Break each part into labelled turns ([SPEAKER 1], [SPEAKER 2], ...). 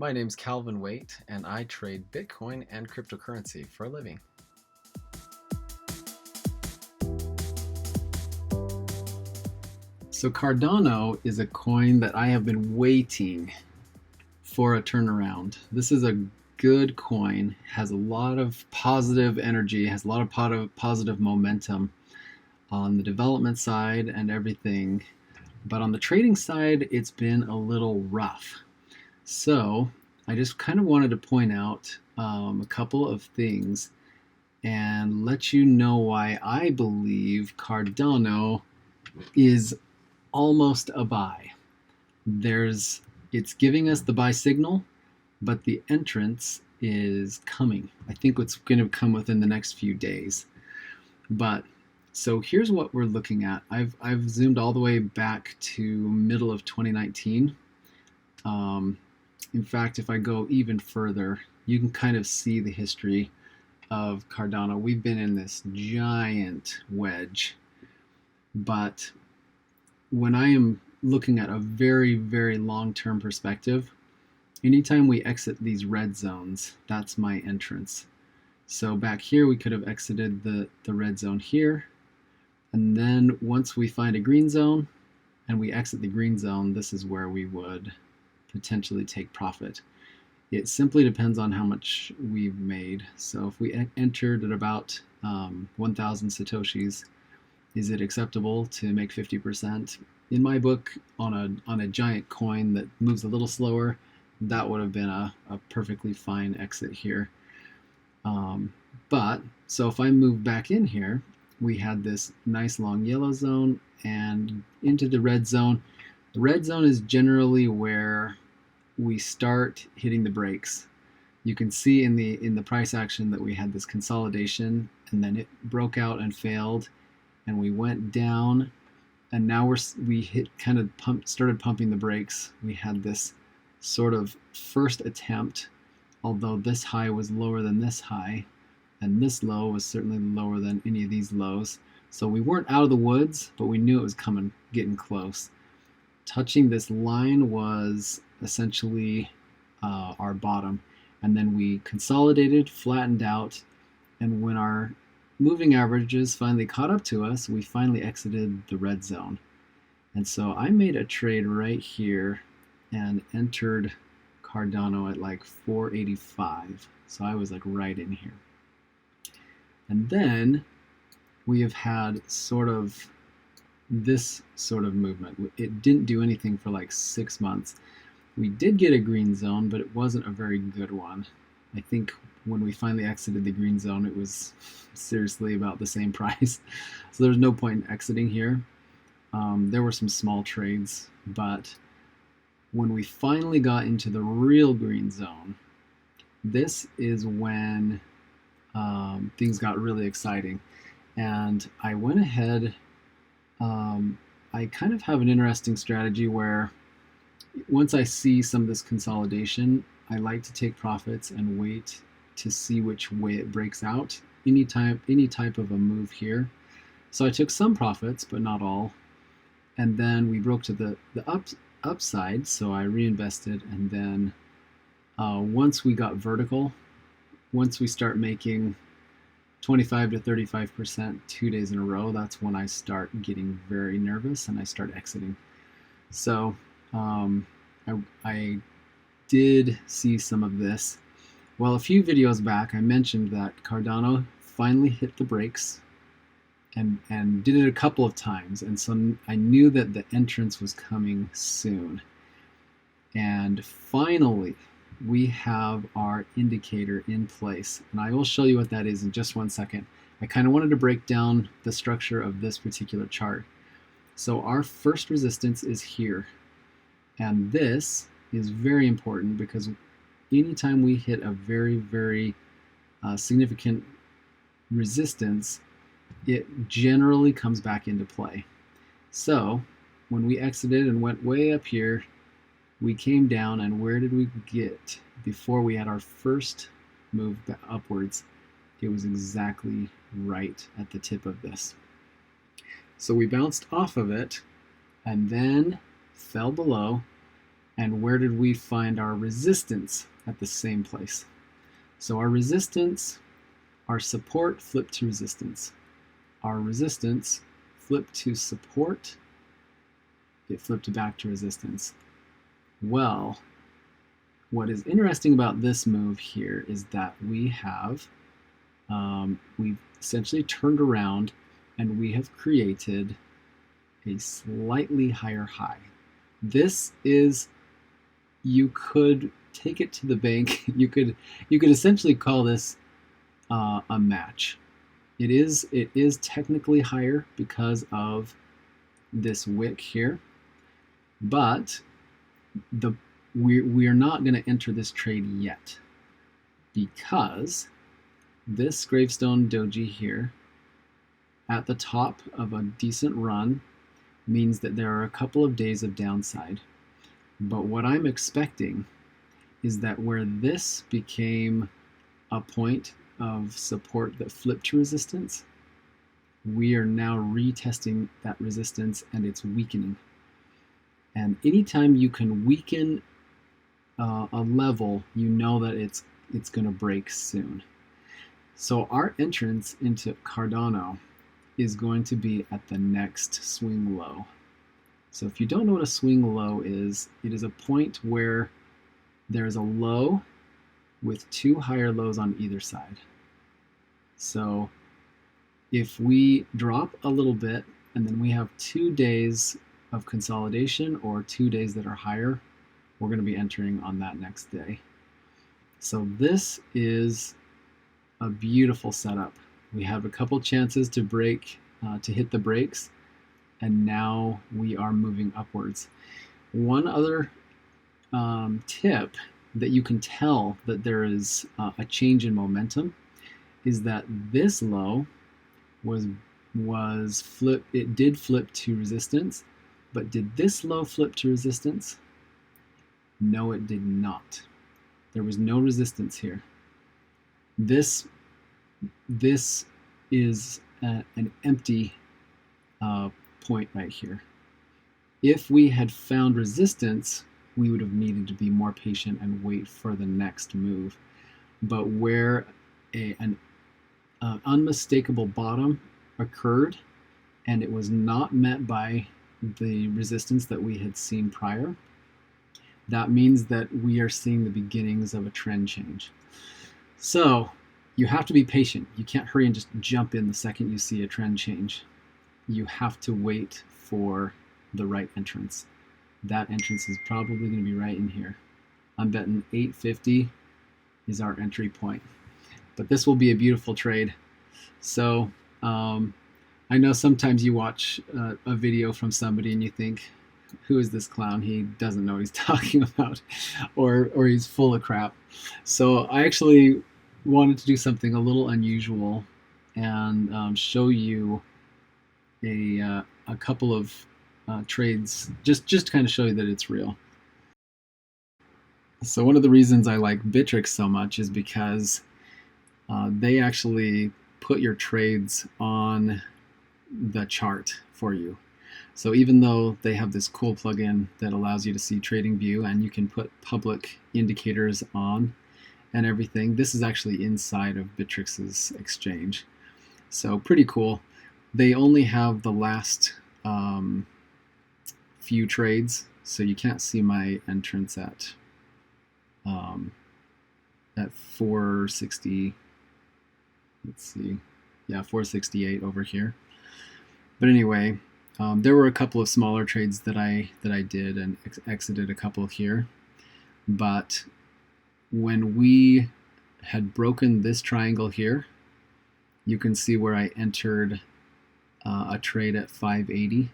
[SPEAKER 1] My name's Calvin Waite, and I trade Bitcoin and cryptocurrency for a living. So Cardano is a coin that I have been waiting for a turnaround. This is a good coin, has a lot of positive energy, has a lot of positive momentum on the development side and everything. But on the trading side, it's been a little rough. So I just kind of wanted to point out a couple of things and let you know why I believe Cardano is almost a buy. It's giving us the buy signal, but the entrance is coming. I think it's going to come within the next few days. But so here's what we're looking at. I've zoomed all the way back to middle of 2019. In fact, if I go even further, you can kind of see the history of Cardano. We've been in this giant wedge, but when I am looking at a very, very long-term perspective, anytime we exit these red zones, that's my entrance. So back here, we could have exited the red zone here, and then once we find a green zone and we exit the green zone, this is where we would potentially take profit. It simply depends on how much we've made. So if we entered at about 1,000 Satoshis, is it acceptable to make 50%? In my book, on a giant coin that moves a little slower, that would have been a perfectly fine exit here. But so if I move back in here, we had this nice long yellow zone and into the red zone. The red zone is generally where we start hitting the brakes. You can see in the price action that we had this consolidation, and then it broke out and failed, and we went down, and now started pumping the brakes. We had this sort of first attempt, although this high was lower than this high, and this low was certainly lower than any of these lows. So we weren't out of the woods, but we knew it was coming, getting close. Touching this line was essentially our bottom, and then we consolidated, flattened out, and when our moving averages finally caught up to us, we finally exited the red zone. And so I made a trade right here and entered Cardano at like 485. So I was like right in here. And then we have had sort of this sort of movement. It didn't do anything for like 6 months. We did get a green zone, but it wasn't a very good one. I think when we finally exited the green zone, it was seriously about the same price. So there's no point in exiting here. There were some small trades, but when we finally got into the real green zone, this is when things got really exciting. And I went ahead, I kind of have an interesting strategy where once I see some of this consolidation, I like to take profits and wait to see which way it breaks out. Any type of a move here. So I took some profits, but not all. And then we broke to the upside, so I reinvested. And then once we got vertical, once we start making 25 to 35% 2 days in a row, that's when I start getting very nervous and I start exiting. So I did see some of this. Well, a few videos back, I mentioned that Cardano finally hit the brakes and did it a couple of times. And so I knew that the entrance was coming soon. And finally, we have our indicator in place. And I will show you what that is in just 1 second. I kind of wanted to break down the structure of this particular chart. So our first resistance is here. And this is very important because anytime we hit a very, very significant resistance, it generally comes back into play. So when we exited and went way up here, we came down, and where did we get before we had our first move upwards? It was exactly right at the tip of this. So we bounced off of it and then fell below, And where did we find our resistance? At the same place. So our resistance, our support flipped to resistance. Our resistance flipped to support. It flipped back to resistance. Well, what is interesting about this move here is that we have we've essentially turned around and we have created a slightly higher high. This is, you could take it to the bank. You could essentially call this a match. It is technically higher because of this wick here, but we are not going to enter this trade yet because this gravestone doji here at the top of a decent run means that there are a couple of days of downside. But what I'm expecting is that where this became a point of support that flipped to resistance, we are now retesting that resistance and it's weakening. And anytime you can weaken a level, you know that it's going to break soon. So our entrance into Cardano is going to be at the next swing low. So if you don't know what a swing low is, it is a point where there's a low with two higher lows on either side. So if we drop a little bit and then we have 2 days of consolidation or 2 days that are higher, we're going to be entering on that next day. So this is a beautiful setup. We have a couple chances to break, to hit the breaks, and now we are moving upwards. One other tip that you can tell that there is a change in momentum is that this low was flip. It did flip to resistance, but did this low flip to resistance? No, it did not. There was no resistance here. This is an empty point right here. If we had found resistance, we would have needed to be more patient and wait for the next move. But where an unmistakable bottom occurred and it was not met by the resistance that we had seen prior, that means that we are seeing the beginnings of a trend change. So you have to be patient. You can't hurry and just jump in the second you see a trend change. You have to wait for the right entrance. That entrance is probably going to be right in here. I'm betting 850 is our entry point. But this will be a beautiful trade. So I know sometimes you watch a video from somebody and you think, who is this clown? He doesn't know what he's talking about, or he's full of crap. So I actually wanted to do something a little unusual and show you a couple of trades, just to kind of show you that it's real. So one of the reasons I like Bittrex so much is because they actually put your trades on the chart for you. So even though they have this cool plugin that allows you to see TradingView and you can put public indicators on and everything, this is actually inside of Bittrex's exchange. So pretty cool. They only have the last few trades, so you can't see my entrance at 460. Let's see, yeah, 468 over here. But anyway, there were a couple of smaller trades that I did and exited a couple here. But when we had broken this triangle here, you can see where I entered a trade at 580.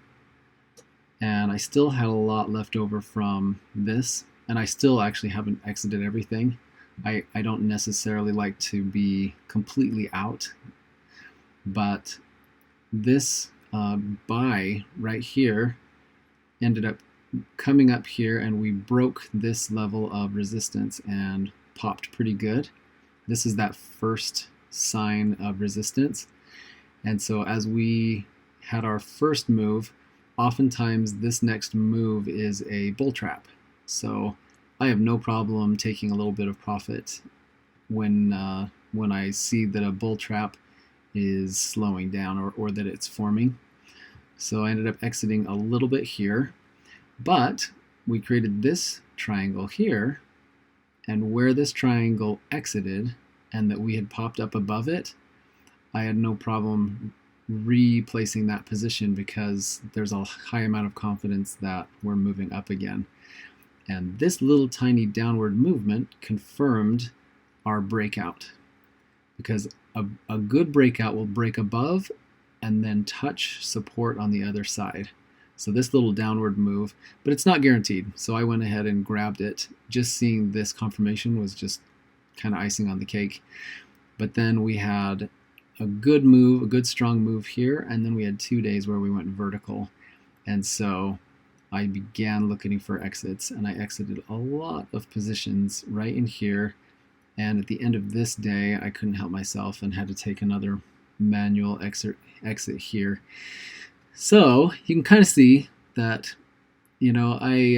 [SPEAKER 1] And I still had a lot left over from this. And I still actually haven't exited everything. I don't necessarily like to be completely out. But this buy right here ended up coming up here, and we broke this level of resistance and popped pretty good. This is that first sign of resistance. And so as we had our first move, oftentimes this next move is a bull trap. So I have no problem taking a little bit of profit when I see that a bull trap is slowing down or that it's forming. So I ended up exiting a little bit here, but we created this triangle here, and where this triangle exited and that we had popped up above it, I had no problem replacing that position because there's a high amount of confidence that we're moving up again. And this little tiny downward movement confirmed our breakout, because a good breakout will break above and then touch support on the other side. So this little downward move, but it's not guaranteed. So I went ahead and grabbed it. Just seeing this confirmation was just kind of icing on the cake. But then we had a good move, a good strong move here, and then we had 2 days where we went vertical. And so I began looking for exits, and I exited a lot of positions right in here. And at the end of this day, I couldn't help myself and had to take another manual exit here. So you can kind of see that, you know, I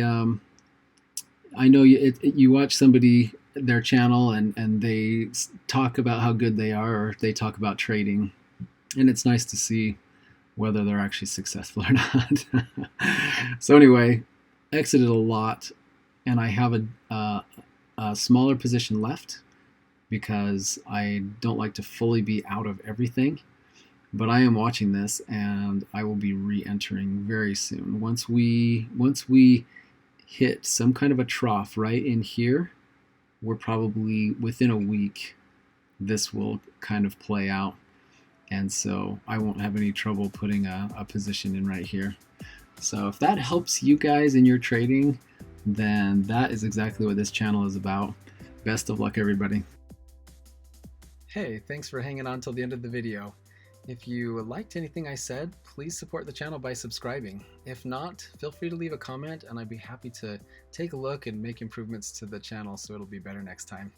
[SPEAKER 1] know you watch somebody, their channel, and they talk about how good they are, or they talk about trading, and it's nice to see whether they're actually successful or not. So anyway, exited a lot, and I have a smaller position left because I don't like to fully be out of everything. But I am watching this, and I will be re-entering very soon. Once we hit some kind of a trough right in here, we're probably within a week this will kind of play out, and so I won't have any trouble putting a position in right here. So if that helps you guys in your trading, then that is exactly what this channel is about. Best of luck, everybody. Hey, thanks for hanging on till the end of the video. If you liked anything I said, please support the channel by subscribing. If not, feel free to leave a comment, and I'd be happy to take a look and make improvements to the channel so it'll be better next time.